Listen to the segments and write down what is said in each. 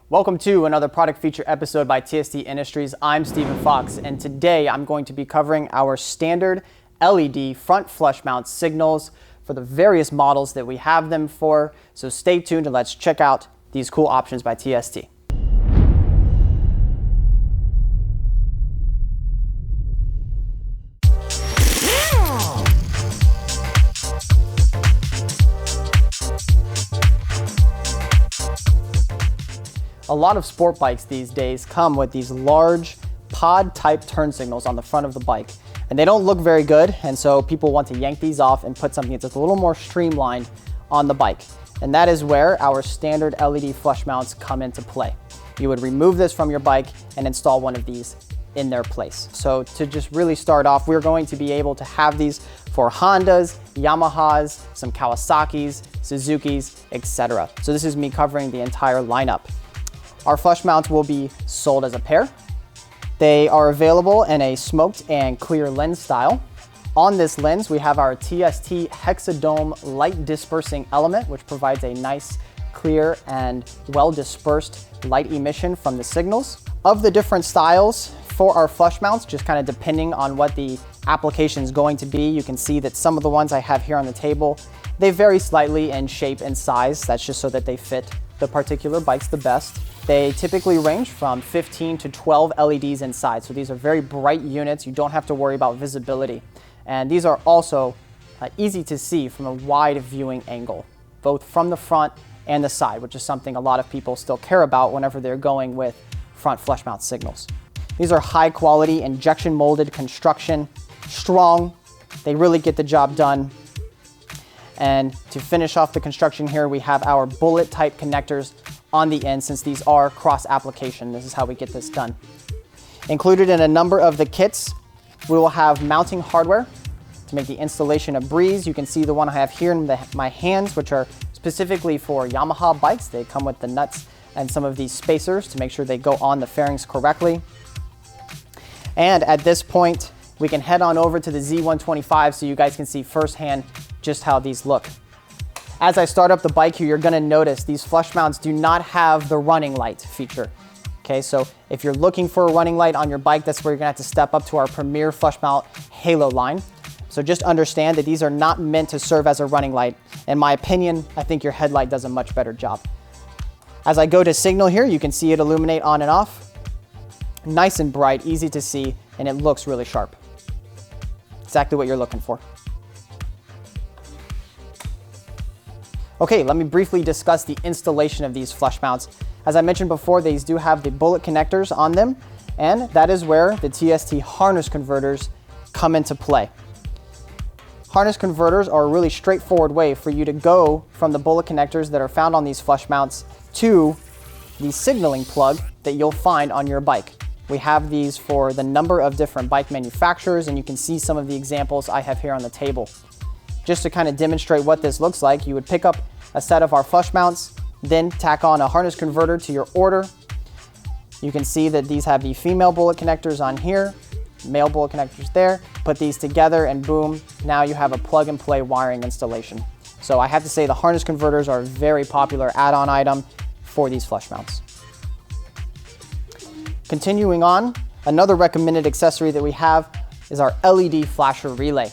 Welcome to another product feature episode by TST Industries. I'm Stephen Fox, and today I'm going to be covering our standard LED front flush mount signals for the various models that we have them for. So stay tuned and let's check out these cool options by TST. A lot of sport bikes these days come with these large pod type turn signals on the front of the bike, and they don't look very good, and so people want to yank these off and put something that's a little more streamlined on the bike. And that is where our standard LED flush mounts come into play. You would remove this from your bike and install one of these in their place. So to just really start off, we're going to be able to have these for Hondas, Yamahas, some Kawasaki's, Suzuki's, etc. So this is me covering the entire lineup. Our flush mounts will be sold as a pair. They are available in a smoked and clear lens style. On this lens, we have our TST Hexadome light dispersing element, which provides a nice, clear, and well-dispersed light emission from the signals. Of the different styles for our flush mounts, just kind of depending on what the application is going to be, you can see that some of the ones I have here on the table, they vary slightly in shape and size. That's just so that they fit the particular bikes the best. They typically range from 15 to 12 LEDs inside. So these are very bright units. You don't have to worry about visibility. And these are also easy to see from a wide viewing angle, both from the front and the side, which is something a lot of people still care about whenever they're going with front flush mount signals. These are high quality injection molded construction, strong. They really get the job done. And to finish off the construction here, we have our bullet type connectors on the end, since these are cross application. This is how we get this done. Included in a number of the kits, we will have mounting hardware to make the installation a breeze. You can see the one I have here in my hands, which are specifically for Yamaha bikes. They come with the nuts and some of these spacers to make sure they go on the fairings correctly. And at this point, we can head on over to the Z125 so you guys can see firsthand just how these look. As I start up the bike here, you're gonna notice these flush mounts do not have the running light feature. Okay, so if you're looking for a running light on your bike, that's where you're gonna have to step up to our premier flush mount Halo line. So just understand that these are not meant to serve as a running light. In my opinion, I think your headlight does a much better job. As I go to signal here, you can see it illuminate on and off. Nice and bright, easy to see, and it looks really sharp. Exactly what you're looking for. Okay, let me briefly discuss the installation of these flush mounts. As I mentioned before, these do have the bullet connectors on them, and that is where the TST harness converters come into play. Harness converters are a really straightforward way for you to go from the bullet connectors that are found on these flush mounts to the signaling plug that you'll find on your bike. We have these for the number of different bike manufacturers, and you can see some of the examples I have here on the table. Just to kind of demonstrate what this looks like, you would pick up a set of our flush mounts, then tack on a harness converter to your order. You can see that these have the female bullet connectors on here, male bullet connectors there. Put these together and boom, now you have a plug and play wiring installation. So I have to say the harness converters are a very popular add-on item for these flush mounts. Continuing on, another recommended accessory that we have is our LED flasher relay.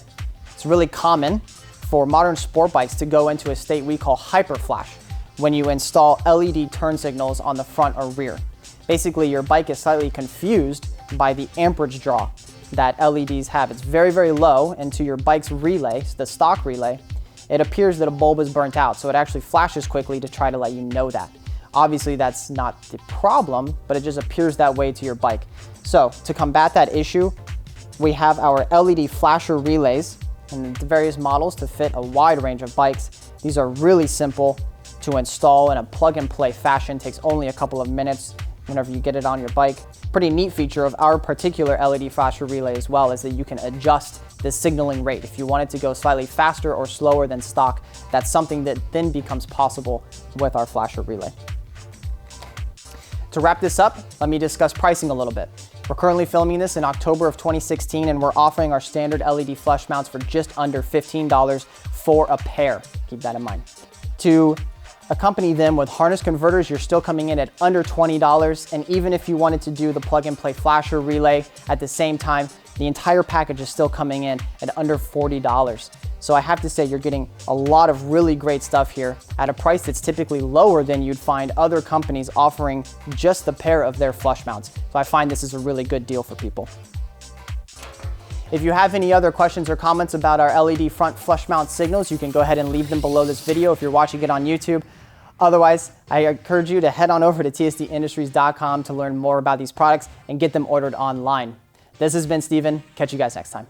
It's really common for modern sport bikes to go into a state we call hyper flash when you install LED turn signals on the front or rear. Basically, your bike is slightly confused by the amperage draw that LEDs have. It's very, very low, and to your bike's relay, the stock relay, it appears that a bulb is burnt out, so it actually flashes quickly to try to let you know that. Obviously, that's not the problem, but it just appears that way to your bike. So to combat that issue, we have our LED flasher relays and the various models to fit a wide range of bikes. These are really simple to install in a plug and play fashion. Takes only a couple of minutes whenever you get it on your bike. Pretty neat feature of our particular LED flasher relay as well is that you can adjust the signaling rate. If you want it to go slightly faster or slower than stock, that's something that then becomes possible with our flasher relay. To wrap this up, let me discuss pricing a little bit. We're currently filming this in October of 2016, and we're offering our standard LED flush mounts for just under $15 for a pair. Keep that in mind. To accompany them with harness converters, you're still coming in at under $20. And even if you wanted to do the plug and play flasher relay at the same time, the entire package is still coming in at under $40. So I have to say you're getting a lot of really great stuff here at a price that's typically lower than you'd find other companies offering just the pair of their flush mounts. So I find this is a really good deal for people. If you have any other questions or comments about our LED front flush mount signals, you can go ahead and leave them below this video if you're watching it on YouTube. Otherwise, I encourage you to head on over to tstindustries.com to learn more about these products and get them ordered online. This has been Steven. Catch you guys next time.